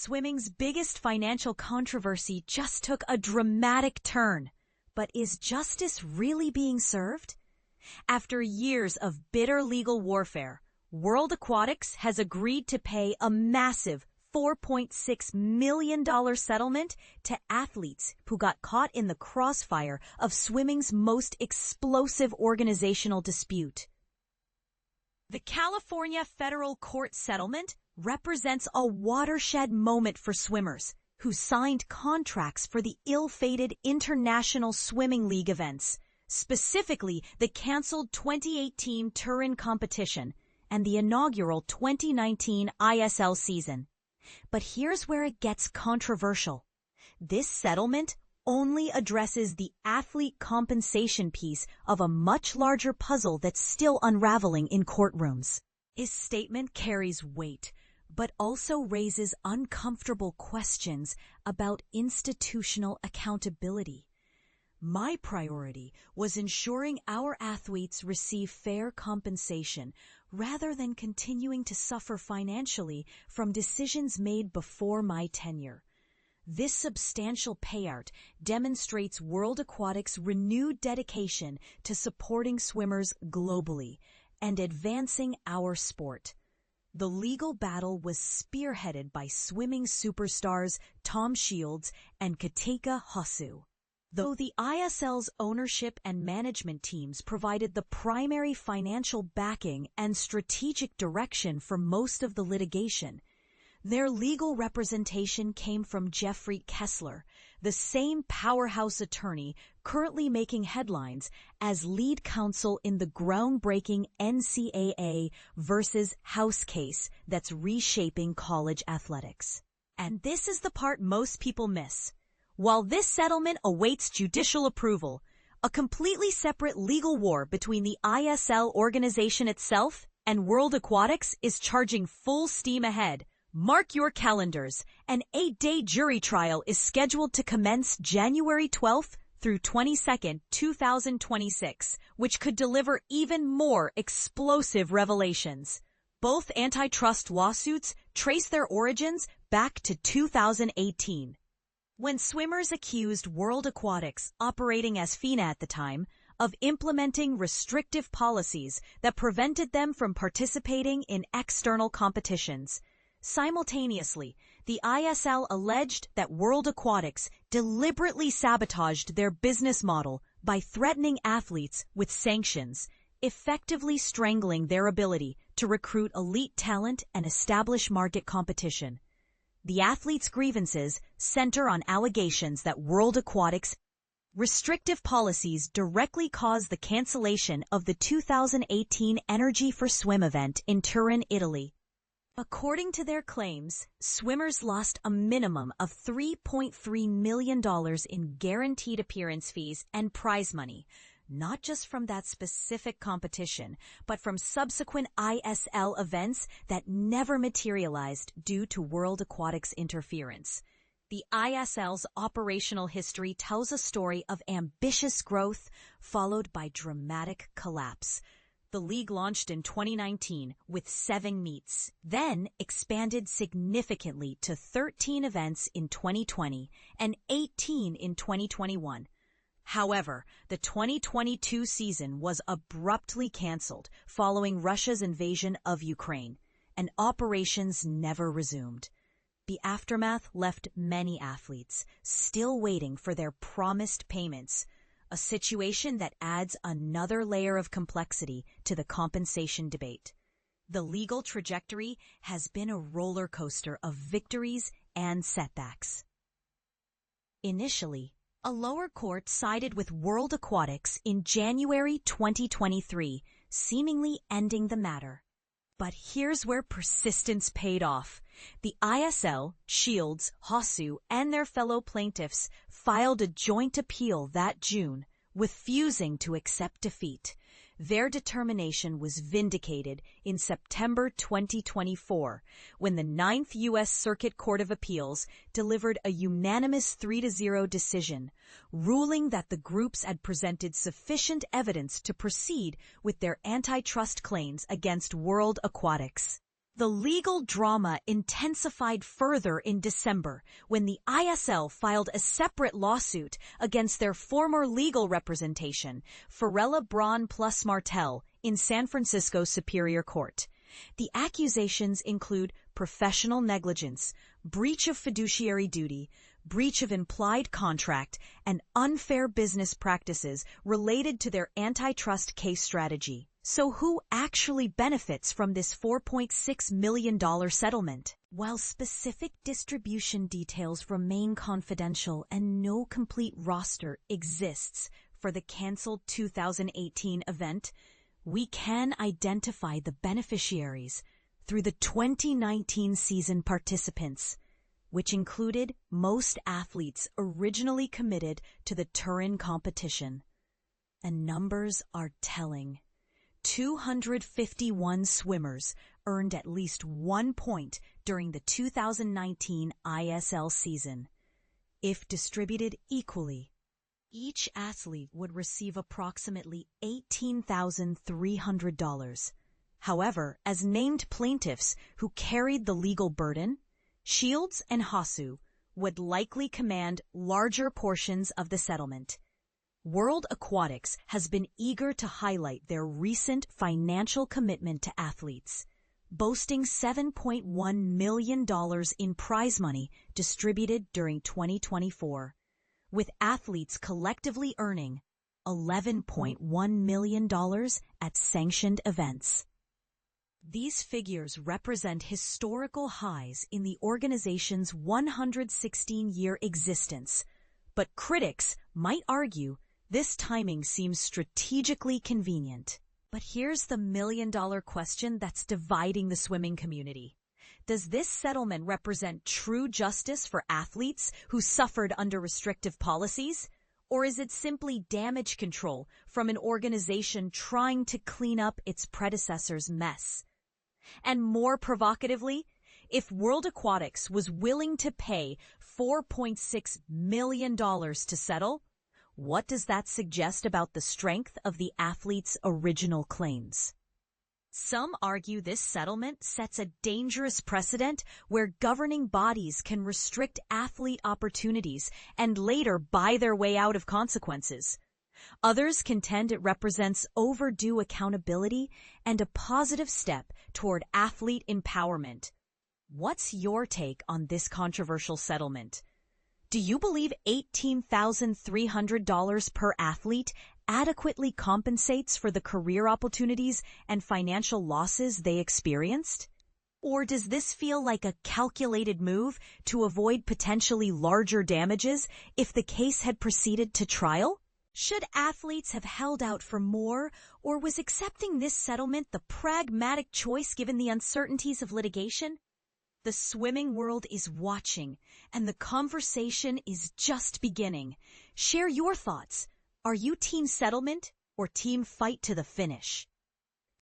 swimming's biggest financial controversy just took a dramatic turn. But is justice really being served? After years of bitter legal warfare, World Aquatics has agreed to pay a massive $4.6 million settlement to athletes who got caught in the crossfire of swimming's most explosive organizational dispute. The California Federal Court settlement represents a watershed moment for swimmers who signed contracts for the ill-fated International Swimming League events, specifically the canceled 2018 Turin competition and the inaugural 2019 ISL season. But here's where it gets controversial. This settlement only addresses the athlete compensation piece of a much larger puzzle that's still unraveling in courtrooms. His statement carries weight, but also raises uncomfortable questions about institutional accountability. My priority was ensuring our athletes receive fair compensation rather than continuing to suffer financially from decisions made before my tenure. This substantial payout demonstrates World Aquatics' renewed dedication to supporting swimmers globally and advancing our sport. The legal battle was spearheaded by swimming superstars Tom Shields and Katinka Hosszu. Though the ISL's ownership and management teams provided the primary financial backing and strategic direction for most of the litigation, their legal representation came from Jeffrey Kessler, the same powerhouse attorney currently making headlines as lead counsel in the groundbreaking NCAA versus House case that's reshaping college athletics. And this is the part most people miss. While this settlement awaits judicial approval, a completely separate legal war between the ISL organization itself and World Aquatics is charging full steam ahead. Mark your calendars. An 8-day jury trial is scheduled to commence January 12th through 22nd, 2026, which could deliver even more explosive revelations. Both antitrust lawsuits trace their origins back to 2018. When swimmers accused World Aquatics, operating as FINA at the time, of implementing restrictive policies that prevented them from participating in external competitions. Simultaneously, the ISL alleged that World Aquatics deliberately sabotaged their business model by threatening athletes with sanctions, effectively strangling their ability to recruit elite talent and establish market competition. The athletes' grievances center on allegations that World Aquatics' restrictive policies directly caused the cancellation of the 2018 Energy for Swim event in Turin, Italy. According to their claims, swimmers lost a minimum of $3.3 million in guaranteed appearance fees and prize money, not just from that specific competition, but from subsequent ISL events that never materialized due to World Aquatics interference. The ISL's operational history tells a story of ambitious growth followed by dramatic collapse. The league launched in 2019 with 7 meets, then expanded significantly to 13 events in 2020 and 18 in 2021. However, the 2022 season was abruptly canceled following Russia's invasion of Ukraine, and operations never resumed. The aftermath left many athletes still waiting for their promised payments, a situation that adds another layer of complexity to the compensation debate. The legal trajectory has been a roller coaster of victories and setbacks. Initially, a lower court sided with World Aquatics in January 2023, seemingly ending the matter. But here's where persistence paid off. The ISL, Shields, Hosszu, and their fellow plaintiffs filed a joint appeal that June, refusing to accept defeat. Their determination was vindicated in September 2024, when the 9th U.S. Circuit Court of Appeals delivered a unanimous 3-0 decision, ruling that the groups had presented sufficient evidence to proceed with their antitrust claims against World Aquatics. The legal drama intensified further in December when the ISL filed a separate lawsuit against their former legal representation, Farella Braun plus Martel, in San Francisco Superior Court. The accusations include professional negligence, breach of fiduciary duty, breach of implied contract, and unfair business practices related to their antitrust case strategy. So who actually benefits from this $4.6 million settlement? While specific distribution details remain confidential and no complete roster exists for the canceled 2018 event, we can identify the beneficiaries through the 2019 season participants, which included most athletes originally committed to the Turin competition. And numbers are telling. 251 swimmers earned at least 1 point during the 2019 ISL season. If distributed equally, each athlete would receive approximately $18,300. However, as named plaintiffs who carried the legal burden, Shields and Hosszu would likely command larger portions of the settlement. World Aquatics has been eager to highlight their recent financial commitment to athletes, boasting $7.1 million in prize money distributed during 2024, with athletes collectively earning $11.1 million at sanctioned events. These figures represent historical highs in the organization's 116-year existence, but critics might argue this timing seems strategically convenient. But here's the million-dollar question that's dividing the swimming community. Does this settlement represent true justice for athletes who suffered under restrictive policies? Or is it simply damage control from an organization trying to clean up its predecessor's mess? And more provocatively, if World Aquatics was willing to pay $4.6 million to settle, what does that suggest about the strength of the athlete's original claims? Some argue this settlement sets a dangerous precedent where governing bodies can restrict athlete opportunities and later buy their way out of consequences. Others contend it represents overdue accountability and a positive step toward athlete empowerment. What's your take on this controversial settlement? Do you believe $18,300 per athlete adequately compensates for the career opportunities and financial losses they experienced? Or does this feel like a calculated move to avoid potentially larger damages if the case had proceeded to trial? Should athletes have held out for more, or was accepting this settlement the pragmatic choice given the uncertainties of litigation? The swimming world is watching, and the conversation is just beginning. Share your thoughts. Are you team settlement or team fight to the finish?